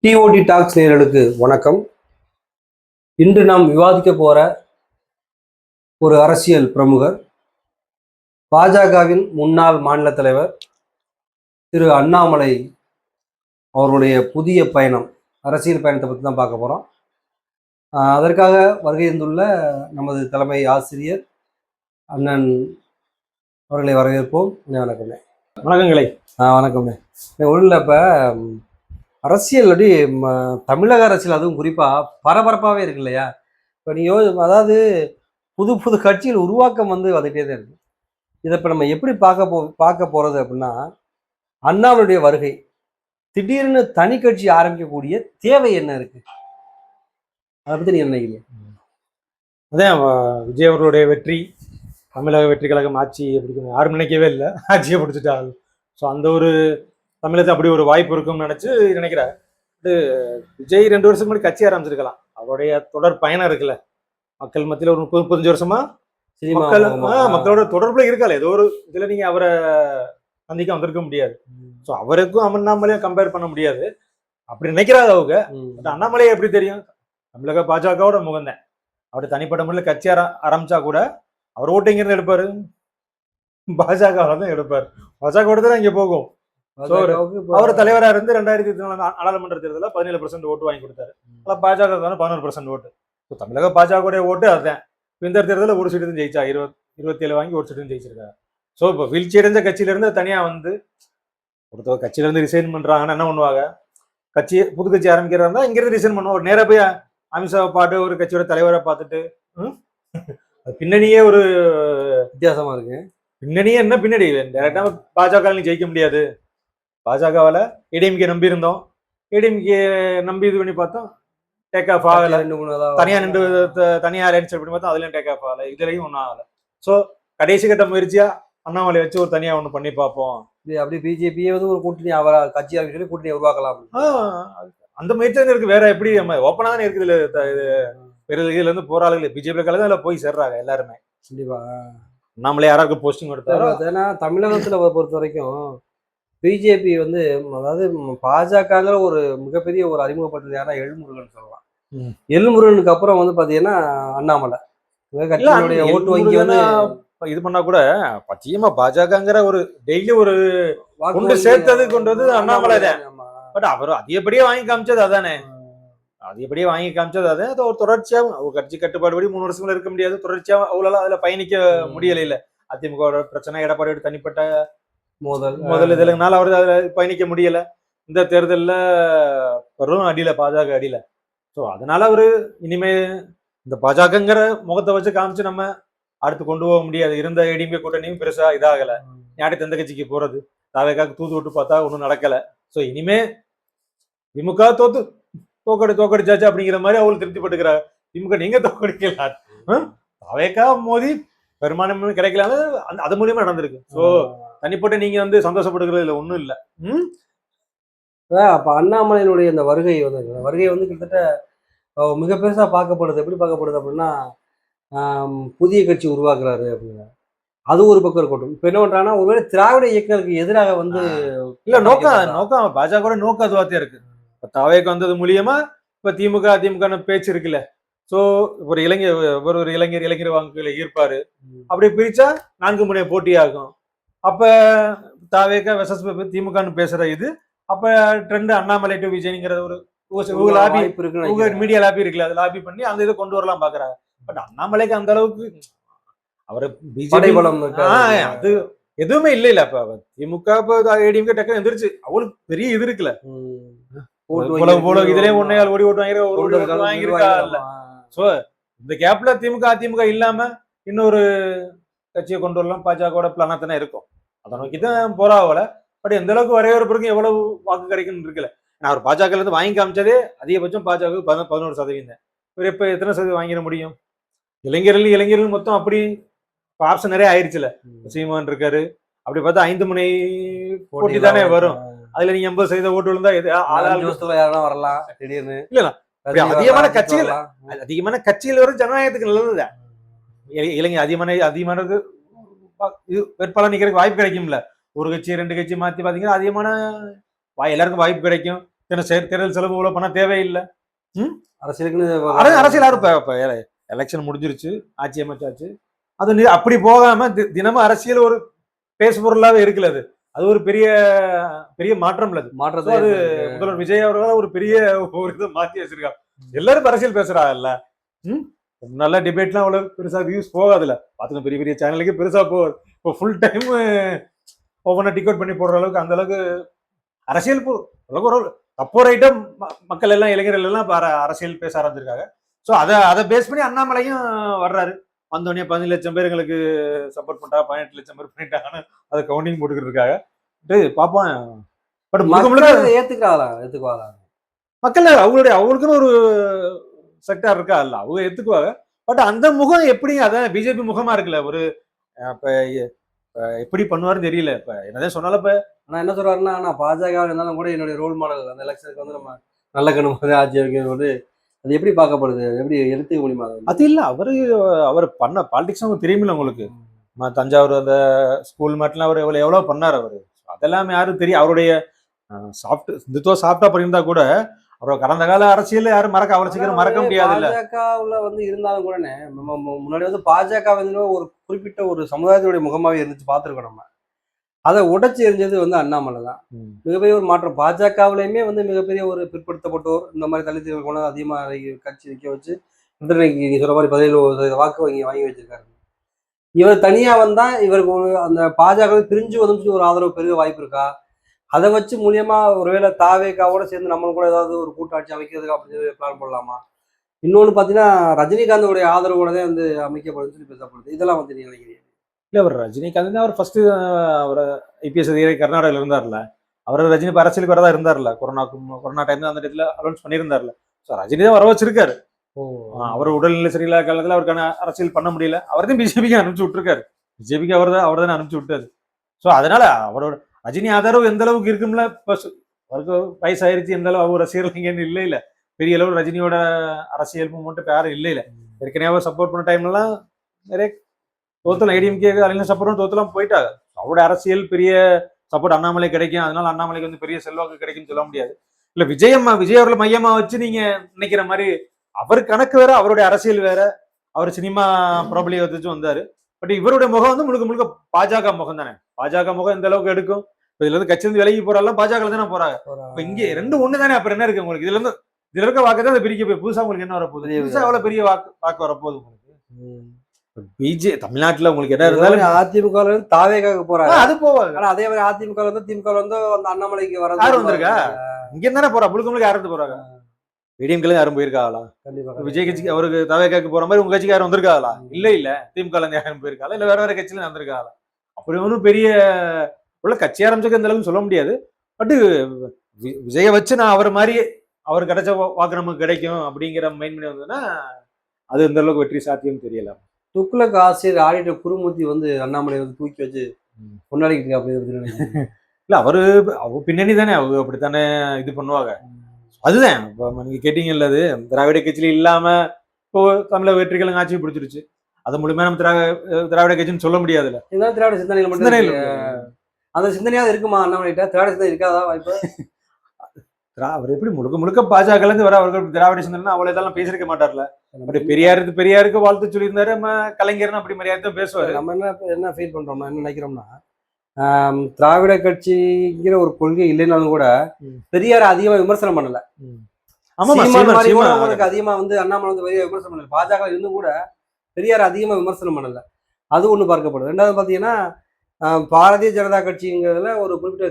DOT tax நேயர்களுக்கு வணக்கம். இன்று நாம் விவாதிக்க போற ஒரு அரசியல் பிரமுகர், பாஜகவின் முன்னாள் மாநில தலைவர் திரு அண்ணாமலை அவர்களுடைய புதிய பயணம், அரசியல் பயணத்தை பற்றி தான் பார்க்க போகிறோம். அதற்காக வருகை தந்துள்ள நமது தலைமை ஆசிரியர் அண்ணன் அவர்களை வரவேற்போம். வணக்கம்ண்ணே. வணக்கங்களே. வணக்கம்ண்ணே. ஒன்றும் இப்போ அரசியல் அப்படி தமிழக அரசியல் அதுவும் குறிப்பாக பரபரப்பாகவே இருக்கு இல்லையா? இப்போ நீங்கள் அதாவது புது புது கட்சிகள் உருவாக்கம் வந்துகிட்டே தான் இருக்கு. இதை இப்போ நம்ம எப்படி பார்க்க போகிறது அப்படின்னா, அண்ணாமலையுடைய வருகை, திடீர்னு தனி கட்சி ஆரம்பிக்கக்கூடிய தேவை என்ன இருக்கு? அதை பற்றி நீங்கள் நினைக்கிறீங்க? அதான் விஜய் அவர்களுடைய வெற்றி, தமிழக வெற்றி கழகம் ஆட்சி பிடிக்கணும் யாரும் நினைக்கவே இல்லை, ஆட்சியை பிடிச்சிட்டாங்க. ஸோ அந்த ஒரு தமிழகத்தில் அப்படி ஒரு வாய்ப்பு இருக்கும்னு நினைக்கிறேன். விஜய் 2 வருஷம் முன்னாடி கட்சி ஆரம்பிச்சிருக்கலாம். அவருடைய தொடர் பயணம் இருக்குல்ல, மக்கள் மத்தியில் ஒரு 30-35 வருஷமா மக்களோட தொடர்புல இருக்கால, ஏதோ ஒரு இதுல நீங்க அவரை சந்திக்க வந்திருக்க முடியாது. ஸோ அவருக்கும் அண்ணாமலையும் கம்பேர் பண்ண முடியாது அப்படி நினைக்கிறாங்க அவங்க. பட் அண்ணாமலையை எப்படி தெரியும்? தமிழக பாஜகவோட முகந்தேன். அவர் தனிப்பட்ட முறையில் கட்சி ஆரம்பிச்சா கூட அவர் ஓட்டு எங்கிருந்து எடுப்பாரு? பாஜகவில் தான் எடுப்பாரு. பாஜகவோட தான் இங்க போகும். அவர் தலைவராக இருந்து 2024 நாடாளுமன்ற தேர்தலில் 17% ஓட்டு வாங்கி கொடுத்தாரு. பாஜக 11% ஓட்டு. தமிழக பாஜக ஓட்டு அதுதான். இந்த தேர்தலில் ஒரு சீட்டு ஜெயிச்சா, 27 வாங்கி ஒரு சீட்டு ஜெயிச்சிருக்காரு. ஸோ இப்போ வீழ்ச்சி அடைஞ்ச கட்சியிலிருந்து தனியா வந்து ஒருத்தர் கட்சியில இருந்து ரிசைன் பண்றாங்கன்னா என்ன பண்ணுவாங்க? புது கட்சி ஆரம்பிக்கிறதா இங்கிருந்து ரிசைன் பண்ணுவோம். நேர போய் அமித்ஷா பாட்டு ஒரு கட்சியோட தலைவரை பார்த்துட்டு பின்னணியே ஒரு வித்தியாசமா இருக்கு. பின்னணியே என்ன பின்னாடி டேரக்டா பாஜக ஜெயிக்க முடியாது. பாஜகவால ஏடிஎம்கே நம்பி இருந்தோம். ஏடிஎம்கே நம்பி இது பண்ணி பார்த்தோம், டேக் ஆஃப் ஆகல. தனியா அலைன்ஸ் பண்ணி பார்த்தோம், அதுலயும் டேக் ஆஃப் ஆகல, இதுலயும் ஒன்றும் ஆகல. ஸோ கடைசி கட்ட முயற்சியா அண்ணாமலை வச்சு ஒரு தனியா ஒண்ணு பண்ணி பார்ப்போம். அப்படி பிஜேபியே வந்து ஒரு கூட்டணி அவரை கட்சி சொல்லி கூட்டணி உருவாக்கலாம். அந்த முயற்சி இருக்கு. வேற எப்படி நம்ம ஓப்பனா தானே இருக்குது. இதுல இருந்து போராளிகள் பிஜேபி கலந்து போய் சேர்றாங்க எல்லாருமே. கண்டிப்பா அண்ணாமலை யாராருக்கு போஸ்டிங் கொடுத்தாரு? ஏன்னா தமிழகத்துல பொறுத்த வரைக்கும் பிஜேபி வந்து, அதாவது பாஜகங்கிற ஒரு மிகப்பெரிய ஒரு அறிமுகப்பட்டது யாரா எல்முருகன் சொல்லலாம். எல்முருகனுக்கு அப்புறம் வந்து பாத்தீங்கன்னா அண்ணாமலை கட்சியினுடைய ஓட்டு வங்கி வந்து இது பண்ணா கூட பச்சையமா பாஜகங்கிற ஒரு டெய்லி ஒரு கொண்டு சேர்த்தது கொண்டது அண்ணாமலை தான். பட் அவர் அதிகப்படியே வாங்கி காமிச்சது அதானே. அதிகப்படியே வாங்கி காமிச்சது அதான். அது ஒரு தொடர்ச்சியா கட்சி கட்டுப்பாடுபடி 3 வருஷத்துல இருக்க முடியாது. தொடர்ச்சியா அவ்வளவு அதுல பயணிக்க முடியல. இல்ல அதிமுக பிரச்சனை, எடப்பாடியோட தனிப்பட்ட முதல் இதுலனால அவர் அதுல பயணிக்க முடியல. இந்த தேர்தலில் வெறும் அடியில பாஜக அடியில. ஸோ அதனால அவரு இனிமே இந்த பாஜகங்கிற முகத்தை வச்சு காமிச்சு நம்ம அடுத்து கொண்டு போக முடியாது. இருந்த ஏடிஎம்கே கூட்டணியும் பெருசா இதாகல. யார்கிட்ட எந்த கட்சிக்கு போறது? தாவேக்காக தூத்து விட்டு பார்த்தா ஒன்றும் நடக்கல. ஸோ இனிமே திமுக தோக்கடிச்சாச்சு அப்படிங்கிற மாதிரி அவங்களுக்கு திருப்திப்பட்டுக்கிறாங்க. திமுக நீங்க தோக்கடிக்கல, தாவேக்கா மோதி பெரும்பான்மை கிடைக்கல, அது மூலியமா நடந்திருக்கு. ஸோ தனிப்பட்ட நீங்க வந்து சந்தோஷப்படுகிறது இல்லை, ஒன்றும் இல்லை. அப்ப அண்ணாமலையினுடைய இந்த வருகை வந்து கிட்டத்தட்ட மிக பெருசா பார்க்கப்படுது. எப்படி பார்க்கப்படுது அப்படின்னா, புதிய கட்சி உருவாக்குறாரு அப்படின்னா அது ஒரு பக்கம் இருக்கட்டும். இப்ப என்ன பண்றாங்கன்னா, ஒருவேளை திராவிட இயக்கங்களுக்கு எதிராக வந்து இல்ல நோக்கம் பாஜக நோக்கம் அதுவாத்தே இருக்கு. தாவேக்கு வந்தது மூலியமா இப்ப திமுக பேச்சு இருக்குல்ல. சோ ஒரு இளைஞர் வாக்குகளை ஈர்ப்பாரு. அப்படி பிரிச்சா 4 முனை போட்டியாகும். அப்ப தாவேக்கா வெசஸ் திமுகன்னு பேசுற இது. அப்ப ட்ரெண்ட் அண்ணாமலை டு விஜய்ங்கிற ஒரு லாபி மீடியா லாபி இருக்குல்ல, அது லாபி பண்ணி அந்த இதை கொண்டு வரலாம் பாக்குறாங்க. பட் அண்ணாமலைக்கு அந்த அளவுக்கு அவரு பிஜேபி அது எதுவுமே இல்ல. இப்ப திமுக ஏடிஎம்கே டக்குனு எந்திரிச்சு அவளுக்கு பெரிய இது இருக்குல்ல, இதுலயே 1.5 கோடி ஓட்டு வாங்கியிருக்கா இல்ல. சோ இந்த கேப்ல அதிமுக இல்லாம இன்னொரு கட்சியை கொண்டு வரலாம் பாஜக பிளானாத்தானே இருக்கும். அதை நோக்கிதான் போறாவல. பட் எந்த அளவுக்கு வரவேற்பு எவ்வளவு வாக்கு கிடைக்கும் இருக்குல்ல. நான் ஒரு பாஜக இருந்து வாங்கி காமிச்சதே அதிகபட்சம் பாஜக 11% தான். இவர் இப்ப எத்தனை சதவீதம் வாங்கிட முடியும்? இளைஞர்கள் மொத்தம் அப்படி ஆப்ஷன் நிறைய ஆயிடுச்சுல. சீமான் இருக்காரு. அப்படி பார்த்தா 5 முனை போட்டி தானே வரும். அதுல நீங்க 80% ஓட்டு விழுந்தா வரலாம் திடீர்னு. இல்ல அதிகமான கட்சிகள் வரும். ஜனநாயகத்துக்கு நல்லதுதான். இளைஞர் அதிகமானது வேட்பாளர் நிக்கிறதுக்கு வாய்ப்பு கிடைக்கும்ல. ஒரு கட்சி 2 கட்சி மாத்தி பாத்தீங்கன்னா அதிகமான எல்லாருக்கும் வாய்ப்பு கிடைக்கும். தேர்தல் செலவு இவ்வளவு பணம் தேவையில்லை. அரசியலுக்குன்னு அரசியல் யாரும் இப்ப எலெக்ஷன் முடிஞ்சிருச்சு, ஆட்சி அமைச்சாச்சு. அது அப்படி போகாம தினமும் அரசியல் ஒரு பேசு பொருளாவே இருக்குல்ல. அது ஒரு பெரிய பெரிய மாற்றம் இல்லது. மாற்றத்தை அது முதல்வர் விஜய் அவர்கள் ஒரு பெரிய ஒரு இதை மாத்தி வச்சிருக்காங்க. எல்லாரும் அரசியல் பேசுறாங்கல்ல. நல்ல டிபேட்லாம் அவ்வளவு பெருசா வியூஸ் போகாதுல்ல. பாத்துங்க பெரிய பெரிய சேனலுக்கு பெருசா போகுது. இப்போ ஃபுல் டைம் ஒவ்வொன்றா டிக்கெட் பண்ணி போடுற அளவுக்கு அந்த அளவுக்கு அரசியல் தப்போ ரைட்டம் மக்கள் எல்லாம் இளைஞர்கள் எல்லாம் அரசியல் பேச ஆரம்பிச்சிருக்காங்க. ஸோ அதை பேஸ் பண்ணி அண்ணாமலையும் வர்றாரு. வந்தோடனே 15 லட்சம் பேர் எங்களுக்கு சப்போர்ட் பண்ணிட்டா, 18 லட்சம் பேர் பண்ணிட்டாங்கன்னு அதை கவுண்டிங் போட்டுக்கிட்டு இருக்காங்க. பார்ப்போம். பட் ஏத்துக்குவாங்க மக்கள் அவங்களுக்குன்னு ஒரு செக்டார் இருக்கா இல்ல, அவங்க ஏத்துக்குவாங்க. பட் அந்த முகம் எப்படி, அதான் பிஜேபி முகமா இருக்குல்ல. ஒரு இப்ப எப்படி பண்ணுவாருன்னு தெரியல. இப்ப என்னதான் சொன்னாலும் இப்ப ஆனா என்ன சொல்றாருன்னா, நான் பாஜக இருந்தாலும் கூட என்னுடைய ரோல் மாடல் அந்த எலெக்ஷனுக்கு வந்து நம்ம நல்ல கண்ணு மாதிரி ஆட்சி வைக்கிறது அது எப்படி பார்க்கப்படுது, எப்படி எடுத்துக்க முடியுமா? அது இல்ல, அவர் பண்ண பாலிடிக்ஸ் உங்களுக்கு தெரியுமில்ல உங்களுக்கு. தஞ்சாவூர் அந்த ஸ்கூல் மட்டும் அவர் எவ்வளவு பண்ணார் அவரு. அதெல்லாம் யாரும் தெரியும். அவருடைய இந்துத்துவ சாஃப்டா பண்ணியிருந்தா கூட அவரோட கடந்த கால அரசியல் யாரும் அவரை சீக்கிரம் மறக்க முடியாது. பாஜகவுல வந்து இருந்தாலும் கூட முன்னாடி வந்து பாஜக வந்து ஒரு குறிப்பிட்ட ஒரு சமுதாயத்துடைய முகமாவே இருந்துச்சு, பார்த்துருக்கோம் நம்ம. அதை உடைச்சி எரிஞ்சது வந்து அண்ணாமலை தான். மிகப்பெரிய ஒரு மாற்றம். பாஜகவிலையுமே வந்து மிகப்பெரிய ஒரு பிற்படுத்தப்பட்டோர் இந்த மாதிரி தலித்துகள் கொண்டு அதிகமாக கட்சி நிற்க வச்சு நீ சொல்ற மாதிரி 17% வாக்கு வாங்கி வச்சிருக்காரு. இவர் தனியா வந்தா இவருக்கு ஒரு அந்த பாஜக பிரிஞ்சு வந்து ஒரு ஆதரவு பெரிய வாய்ப்பு இருக்கா? அதை வச்சு மூலியமா ஒருவேளை தாவேக்காவோட சேர்ந்து நம்மளும் கூட ஏதாவது ஒரு கூட்டாட்சி அமைக்கிறதுக்கு அப்படின்னு பிளான் பண்ணலாமா? இன்னொன்று பார்த்தீங்கன்னா ரஜினிகாந்தோடைய ஆதரவோட தான் வந்து அமைக்கப்படுதுன்னு சொல்லி பேசப்படுது. இதெல்லாம் வந்து நீ நினைக்கிறீங்க? இல்ல, அவர் ரஜினிகாந்த் அவர் ஃபர்ஸ்ட் அவர் ஐபிஎஸ் அதிகாரி கர்நாடகாவில் இருந்தார்ல. அவர் ரஜினி அரசியலுக்கு வரதா இருந்தார்ல. கொரோனா டைம் அந்த இடத்துல அனௌன்ஸ் பண்ணியிருந்தார்ல. ஸோ ரஜினி தான் வர வச்சிருக்காரு. அவர் உடல்நிலை சரியில்லாத காலத்தில் அவருக்கான அரசியல் பண்ண முடியல. அவர் தான் பிஜேபிக்கு அனுப்பிச்சு விட்டுருக்காரு. பிஜேபிக்கு அவர் தான் அனுப்பிச்சு விட்டாரு. ஸோ அதனால அவரோட ரஜினி ஆதரவு எந்த அளவுக்கு இருக்கும்ல. இப்போ அவருக்கு வயசாயிருச்சு, எந்த அளவு அவர் ரசிகர்கள் இங்கேன்னு இல்லை பெரிய அளவு ரஜினியோட அரசியல் மூமெண்ட் யாரும் இல்லை. ஏற்கனவே சப்போர்ட் பண்ண டைம்லாம் நிறைய தோத்தலாம். ஏடிஎம்கே அறிஞர் சப்போர்ட் தோத்தலாம் போயிட்டாங்க. அவரோட அரசியல் பெரிய சப்போர்ட் அண்ணாமலை கிடைக்கும். அதனால அண்ணாமலைக்கு வந்து பெரிய செல்வாக்கு கிடைக்கும்னு சொல்ல முடியாது. இல்ல விஜய் அவர்களை மையமா வச்சு நீங்க நினைக்கிற மாதிரி அவர் கணக்கு வேற, அவருடைய அரசியல் வேற. அவர் சினிமா பிரபலியை வச்சு வந்தாரு. பட் இவருடைய முகம் வந்து முழுக்க முழுக்க பாஜக முகம் தானே. பாஜக முகம் எந்த அளவுக்கு எடுக்கும்? இதுல இருந்து கட்சி இருந்து விலகி போறாங்க, பாஜக தானே போறாங்க. இப்ப இங்க ரெண்டு ஒண்ணு தானே. அப்புறம் என்ன இருக்கு உங்களுக்கு? இதுல இருக்க வாக்கு தான் பிரிக்க போய் புதுசா உங்களுக்கு என்ன வரப்போகுது? புதுசா எவ்வளவு பெரிய வாக்கு வரப்போகுது உங்களுக்கு? தமிழ்நாட்டுல உங்களுக்கு என்ன இருந்தாலும் அதிமுக தாவேக்காக போறாங்க, அது போவாங்க. ஆனா அதே மாதிரி அதிமுக வந்து திமுக வந்து அந்த அண்ணாமலைக்கு வர யாரும் வந்திருக்கா? இங்க தானே போறா, முழுக்க முழுக்க யாரும் போறாங்க. ஏடிஎம்கே யாரும் போயிருக்காங்களா? கண்டிப்பா விஜய் கட்சிக்கு அவருக்கு தாவேக்காக்கு போற மாதிரி உங்க கட்சிக்கு யாரும் வந்திருக்காங்களா? இல்ல திமுக யாரும் போயிருக்காங்களா? இல்ல வேற கட்சியில வந்திருக்காங்களா? அப்படி ஒன்றும் பெரிய உள்ள கட்சி ஆரம்பிச்சுக்க அந்த அளவுக்கு சொல்ல முடியாது. பட் விஜய வச்சு நான் அவர் மாதிரி அவர் கிடைச்ச வாக்கு நமக்கு கிடைக்கும் அப்படிங்கிற மைண்ட் பண்ணி வந்ததுன்னா அது எந்த அளவுக்கு வெற்றி சாத்தியம் தெரியல. துக்ளக் ஆசிரியர் ஆடிட்டர் குருமூர்த்தி வந்து அண்ணாமலை வந்து தூக்கி வச்சு கொண்டாடிக்கிட்டு அப்படின்னு இல்ல அவரு பின்னணி தானே, அவங்க அப்படித்தானே இது பண்ணுவாங்க. அதுதான் இப்போ நீங்க கேட்டீங்கல்ல, அது திராவிட கட்சியில இல்லாம இப்போ தமிழக வெற்றிகளும் ஆட்சி பிடிச்சிருச்சு. அது மூலமா நம்ம திராவிட கட்சின்னு சொல்ல முடியாதுல்ல. திராவிட சிந்தனைகள் மட்டும் அந்த சிந்தனையாவது இருக்குமா அண்ணாமலைகிட்ட? திராவிட சிந்தனை இருக்காதா வாய்ப்பு? அவர் எப்படி முழுக்க முழுக்க பாஜக இருந்து வர அவர்கள் திராவிட சிந்தனை அவ்வளவு இதெல்லாம் பேசிருக்க மாட்டார்ல. பெரியாருக்கு வாழ்த்து சொல்லியிருந்தாரு. நம்ம கலைஞர்னு அப்படி மரியாதை பேசுவாரு. நம்ம என்ன ஃபீல் பண்றோம்னா, என்ன நினைக்கிறோம்னா, திராவிட கட்சிங்கிற ஒரு கொள்கை இல்லைனாலும் கூட பெரியார் அதிகமா விமர்சனம் பண்ணல. அதிகமா வந்து அண்ணாமலை வந்து பெரிய விமர்சனம் பண்ணல. பாஜக இருந்தும் கூட பெரியார் அதிகமா விமர்சனம் பண்ணல. அது ஒண்ணு பார்க்கப்படுது. ரெண்டாவது பாத்தீங்கன்னா, பாரதிய ஜனதா கட்சிங்கிறதுல ஒரு குறிப்பிட்ட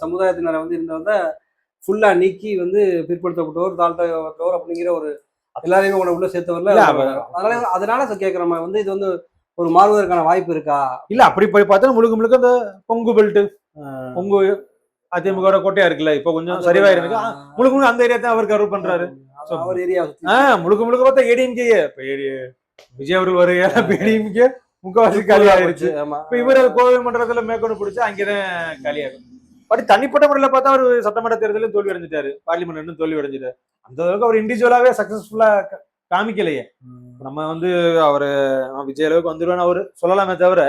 சமுதாயத்தினரை வந்து இருந்தவங்க ஃபுல்லா நீக்கி வந்து பிற்படுத்தப்பட்டோர், தாழ்த்தப்பட்டோர் அப்படிங்கிற ஒரு எல்லாரையுமே உள்ள சேர்த்து வரல. அதனால கேட்கிறோம் வந்து இது வந்து ஒரு மாறுவதற்கான வாய்ப்பு இருக்கா? இல்ல அப்படி போய் பார்த்தா முழுக்க முழுக்க இந்த பொங்கு பெல்ட், பொங்கு அதிமுக கோட்டையா இருக்குல்ல, இப்ப கொஞ்சம் சரிவா இருக்கு. முழுக்க முழுக்க அந்த ஏரியா தான் அவர் கவர் பண்றாரு. அவர் ஏரியா முழுக்க முழுக்க பார்த்தா ஏடிஎம்கே விஜய் அவர்கள் வர ஏடிஎம்கே முக்கவாசி காலி ஆயிருச்சு. இப்ப இவர் கோவை மண்டலத்துல மேற்கொண்டு பிடிச்சா அங்கேதான் காலியாகும். பட் தனிப்பட்ட முறையில பார்த்தா அவர் சட்டமன்ற தேர்தலும் தோல்வி அடைஞ்சிட்டாரு, பார்லிமெண்ட் தோல்வி அடைஞ்சிட்டாரு. அந்த அளவுக்கு அவர் இண்டிவிஜுவலாவே சக்சஸ்ஃபுல்லா காமிக்கலையே. நம்ம வந்து அவரு விஜய் அளவுக்கு வந்துருவான்னு அவரு சொல்லலாமே தவிர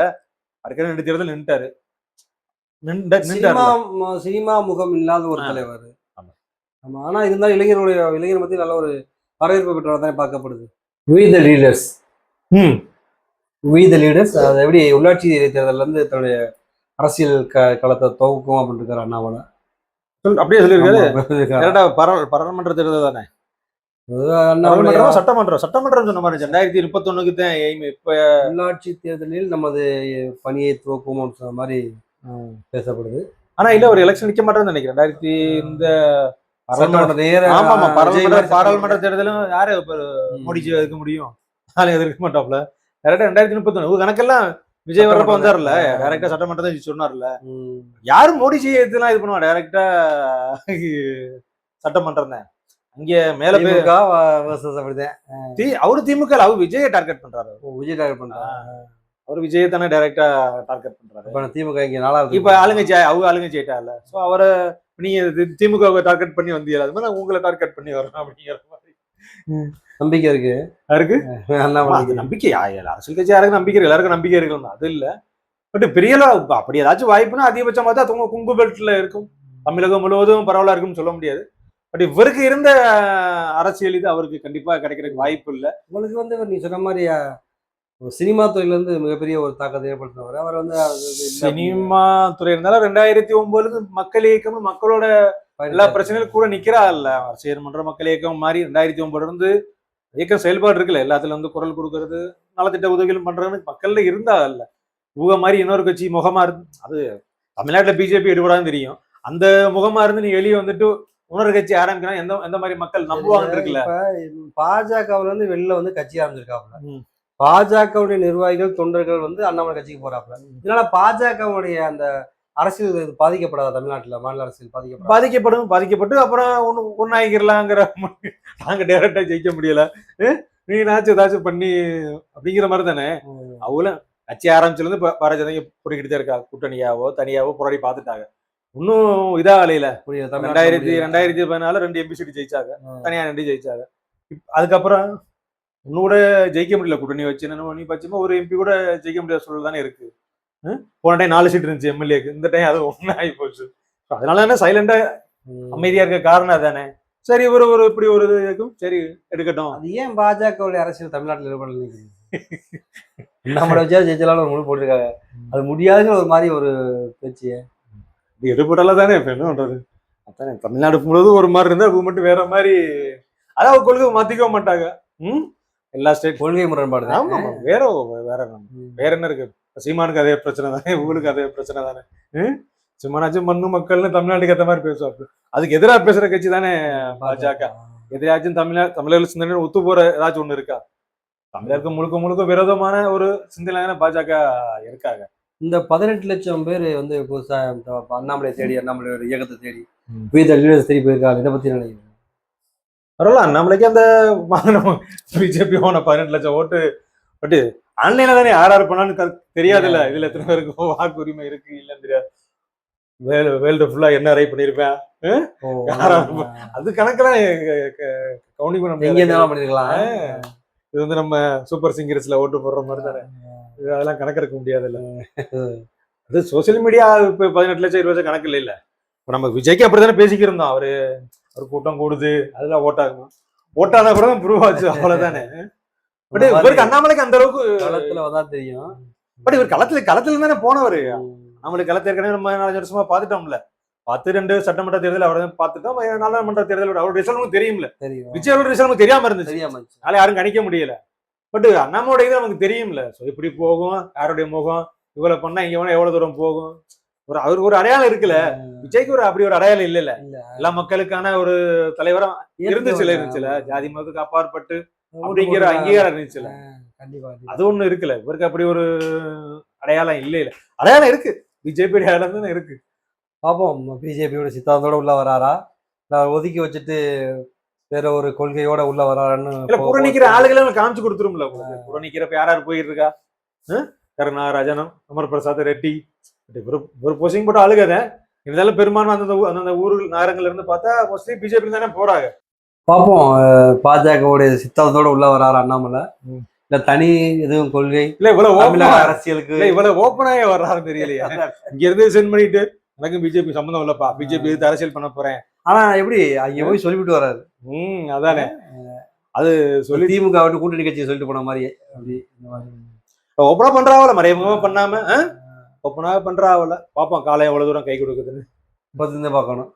அதுக்கு 2 தேர்தல் நின்றுட்டாரு. சினிமா முகம் இல்லாத ஒரு தலைவர். ஆமா. ஆனா இருந்தாலும் இளைஞர் மத்தியில் நல்ல ஒரு வரவேற்பு பெற்றவராக தான் பார்க்கப்படுது. வி த லீடர்ஸ் ம் வி த லீடர்ஸ் அது எப்படி உள்ளாட்சி தேர்தல்ல இருந்து தன்னுடைய அரசியல் களத்தை துவக்கும் அப்படின்னு இருக்காரு அண்ணாமலை. அப்படியே சொல்லியிருக்காரு. ஆமா, இருக்காரு. கரெக்டா பாராளுமன்ற தேர்தல் தானே, அண்ணாமலை சட்டமன்றம் சொன்ன மாதிரி 2031 தான் எய்ம். இப்ப உள்ளாட்சி தேர்தலில் நமது பணியை துவக்கும் அப்படின்னு சொன்ன மாதிரி பேசப்படுது. ஆனா இல்ல ஒரு எலெக்ஷன் நிக்க மாட்டேன்னு நினைக்கிறேன். 2000 இந்த பாராளுமன்ற தேர்தலும் யாரு மோடிஜி இருக்க முடியும், நாளை இருக்க மாட்டாப்ல. கரெக்டா 2031 கணக்கெல்லாம் விஜய் வர்றப்ப வந்தாருல்ல, டைரக்டா சட்டமன்றத்தை சொன்னார்ல. யாரும் மோடிஜி இதெல்லாம் இது பண்ணுவா, டைரக்டா சட்டமன்றம் தான். அங்க மேல அவரு திமுக அவர் விஜயை டார்கெட் பண்றாரு. விஜய் டார்கெட் பண்றாரு. அவர் விஜயை தானே டைரக்டா டார்கெட் பண்றாரு. திமுக இங்க நாளாவது இப்ப ஆளுங்கட்சி அவங்க ஆளுங்கட்சி ஆயிட்டால. சோ அவரை நீங்க திமுக டார்கெட் பண்ணி வந்தீங்க, அது மாதிரி உங்களை டார்கெட் பண்ணி வரணும் அப்படிங்கிற மாதிரி நம்பிக்கை இருக்கு. நம்பிக்கை அரசியல் கட்சி யாருக்கு நம்பிக்கை இருக்கு, எல்லாருக்கும் நம்பிக்கை இருக்கணும் அது இல்ல. பட் பெரிய அப்படி ஏதாச்சும் வாய்ப்புனா அதிகபட்சமா தான் குங்கு பெல்ட்ல இருக்கும். தமிழகம் முழுவதும் பரவலா இருக்கும்னு சொல்ல முடியாது. பட் இவருக்கு இருந்த அரசியல் இது அவருக்கு கண்டிப்பா கிடைக்கிறதுக்கு வாய்ப்பு இல்லை. உங்களுக்கு நீ சொன்ன மாதிரி சினிமா துறையில இருந்து மிகப்பெரிய ஒரு தாக்கத்தை ஏற்படுத்தினவர் அவர். சினிமா துறை இருந்தாலும் 2009 மக்கள் இயக்கம் மக்களோட எல்லா பிரச்சனைகளும் கூட நிக்கிறா இல்ல. சேர்மன்ற மக்கள் இயக்கம் மாதிரி 2009 இருந்து இயக்கம் செயல்பாடு இருக்குல்ல, எல்லாத்துல குரல் கொடுக்கறது, நலத்திட்ட உதவிகளும் பண்றதுன்னு மக்கள்ல இருந்தா இல்ல. இவங்க மாதிரி இன்னொரு கட்சி முகமா இருந்து, அது தமிழ்நாட்டுல பிஜேபி எடுபடான்னு தெரியும், அந்த முகமா இருந்து நீ வெளியே இன்னொரு கட்சி ஆரம்பிக்கணும் எந்த மாதிரி மக்கள் நம்புவாங்கன்னு இருக்குல்ல. பாஜக வெளில கட்சி ஆரம்பிச்சிருக்காப்புல. பாஜகவுடைய நிர்வாகிகள் தொண்டர்கள் அண்ணாமலை கட்சிக்கு போறாப்புல. இதனால பாஜகவுடைய அந்த அரசியல் பாதிக்கப்படாத தமிழ்நாட்டுல மாநில அரசியல் பாதிக்கப்பட்டு அப்புறம் ஒன்னாயிக்கலாங்கிற நாங்க டைரக்டா ஜெயிக்க முடியல, நீ ஏதாச்சும் பண்ணி அப்படிங்கிற மாதிரி தானே. அவங்களும் கட்சி ஆரம்பிச்சுல இருந்து பாரதிய ஜனதா போட்டுக்கிட்டு தான் இருக்கா. கூட்டணியாவோ தனியாவோ போராடி பார்த்துட்டாங்க, இன்னும் இதா அலையில. 2014 2 எம்பி சீட் ஜெயிச்சாங்க, தனியா 2 ஜெயிச்சாங்க. அதுக்கப்புறம் இன்னும் கூட ஜெயிக்க முடியல. கூட்டணி வச்சு நீ பட்சமா ஒரு எம்பி கூட ஜெயிக்க முடியாத சூழல் தானே இருக்கு. போன டைம் 4 சீட் இருந்துச்சு எம்எல்ஏக்கு, இந்த டைம் அது 1 ஆகி போச்சு. அதனால தானே சைலண்டா அமைதியா இருக்க காரணம் தானே. சரி ஒரு இப்படி ஒரு இருக்கும், சரி எடுக்கட்டும். அது ஏன் பாஜகவுடைய அரசியல் தமிழ்நாட்டில் ஈடுபடல? நம்மளை வச்சா ஜெயிச்சலாலும் ஒரு முழு போட்டிருக்காங்க, அது முடியாதுங்கிற ஒரு மாதிரி ஒரு பேச்சு. எடுபடல தானே. இப்ப என்ன பண்றது, அதானே தமிழ்நாடு முழுவதும் ஒரு மாதிரி இருந்தா அது மட்டும் வேற மாதிரி. அதாவது கொள்கை மாத்திக்க மாட்டாங்க. எல்லா ஸ்டேட் கொள்கை முரண்பாடு. வேற என்ன இருக்கு? சீமானுக்கு அதே பிரச்சனை தானே, உங்களுக்கு அதே பிரச்சனை தானே. சும்மானாச்சும் மண்ணு மக்கள்னு தமிழ்நாட்டுக்கு ஏற்ற மாதிரி பேசுவாங்க. அதுக்கு எதிராக பேசுற கட்சி தானே பாஜக. எதிராச்சும் தமிழர்கள் சிந்தனை ஒத்து போற ஏதாச்சும் ஒண்ணு இருக்கா? தமிழருக்கு முழுக்க விரோதமான ஒரு சிந்தனை பாஜக இருக்காங்க. இந்த 18 லட்சம் பேர் புதுசா அண்ணாமலை தேடி, அண்ணாமலையோட இயக்கத்தை தேடி தேடி போயிருக்காங்க. இதை பத்தி நினைக்கிறேன். பரவாயில்ல, அண்ணாமலைக்கு அந்த பிஜேபி 18 லட்சம் ஓட்டு. பட் ஆன்லைன்ல தானே யார் பண்ணான்னு தெரியாதுல்ல. இதுல எத்தனை பேருக்கு வாக்கு உரிமை இருக்கு இல்லன்னு தெரியாது. வேர்ல்டு ஃபுல்லா என்ன ரை பண்ணிருப்பேன், அது கணக்கெல்லாம் கவுண்டிங் பண்ண பண்ணிருக்கலாம். இது நம்ம சூப்பர் சிங்கர்ஸ்ல ஓட்டு போடுற மாதிரி தானே, அதெல்லாம் கணக்கு எடுக்க முடியாதுல்ல. அது சோசியல் மீடியா இப்ப 18 லட்சம் 20 லட்சம் கணக்கு இல்ல. இப்ப நம்ம விஜய்க்கு அப்படித்தானே பேசிக்கிருந்தோம். அவரு கூட்டம் கூடுது, அதெல்லாம் ஓட்டாகுமா, ஓட்டானா கூட தான் ப்ரூவ் ஆச்சு, அவ்வளவுதானே. பட் இவருக்கு அண்ணாமலைக்கு அந்த அளவுக்கு களத்துல தெரியும். பட் இவர் களத்துல தானே போனவரு. நம்மளுக்கு களத்தை ஏற்கனவே நம்ம 4 வருஷமா பாத்துட்டோம்ல. 2 சட்டமன்ற தேர்தல் அவரை பார்த்துட்டோம். நாடாளுமன்ற தேர்தல் அவரோட ரிசல்ட் தெரியும்ல. விஜயோட ரிசல்ட் தெரியாம இருந்துச்சு, அதனால யாரும் கணிக்க முடியல. பட் அண்ணாமோட இது நமக்கு தெரியும்ல. இப்படி போகும், யாருடைய முகம், இவ்வளவு பண்ணா இங்க வேணா எவ்வளவு தூரம் போகும், அவருக்கு ஒரு அடையாளம் இருக்குல்ல. விஜய்க்கு அப்படி ஒரு அடையாளம் இல்ல. எல்லா மக்களுக்கான ஒரு தலைவரா இருந்துச்சுல, ஜாதி மதத்துக்கு அப்பாற்பட்டு அப்படிங்கிற அங்கீகாரம் இருந்துச்சுல, அது ஒண்ணு இருக்குல்ல. இவருக்கு அப்படி ஒரு அடையாளம் இல்ல. அடையாளம் இருக்கு, பிஜேபி அடையாளம் தானே இருக்கு. பாப்போம் பிஜேபியோட சித்தாந்தோட உள்ள வராரா, ஒதுக்கி வச்சுட்டு வேற ஒரு கொள்கையோட உள்ள வராருன்னு. புறநிக்கிற ஆளுகளை காமிச்சு கொடுத்துரும்ல. புறநிக்கிறப்ப யாராரு போயிட்டு இருக்கா, கருணா, ராஜனம், அமர் பிரசாத் ரெட்டி, ஒரு போஸ்டிங் போட்டு ஆளுகதை. இருந்தாலும் பெரும்பான்மை அந்தந்த ஊர்கள் நகரங்கள்ல இருந்து பார்த்தா மோஸ்ட்லி பிஜேபி தானே போறாங்க. பார்ப்போம் பாஜகவுடைய சித்தாந்தத்தோட உள்ள வராரு அண்ணாமலை, இல்ல தனி எதுவும் கொள்கை இல்ல இவ்வளவு அரசியலுக்கு இவ்வளவு ஓப்பனாக வர்றாரு தெரியலையா. இங்க இருந்து சென்ட் பண்ணிட்டு எனக்கும் பிஜேபி சம்மந்தம் இல்லப்பா, பிஜேபி எதிர்த்து அரசியல் பண்ண போறேன். ஆனா எப்படி அங்க போய் சொல்லிவிட்டு வராரு. அதானே அது சொல்லி திமுக விட்டு கூட்டணி கட்சியை சொல்லிட்டு போன மாதிரியே அப்படி இந்த மாதிரி. ஓப்பனா பண்றாவல, மறைமுகமா பண்ணாம ஓப்பனா பண்றாவல. பாப்போம் காலம் எவ்வளவு தூரம் கை கொடுக்குதுன்னு பார்த்து பார்க்கணும்.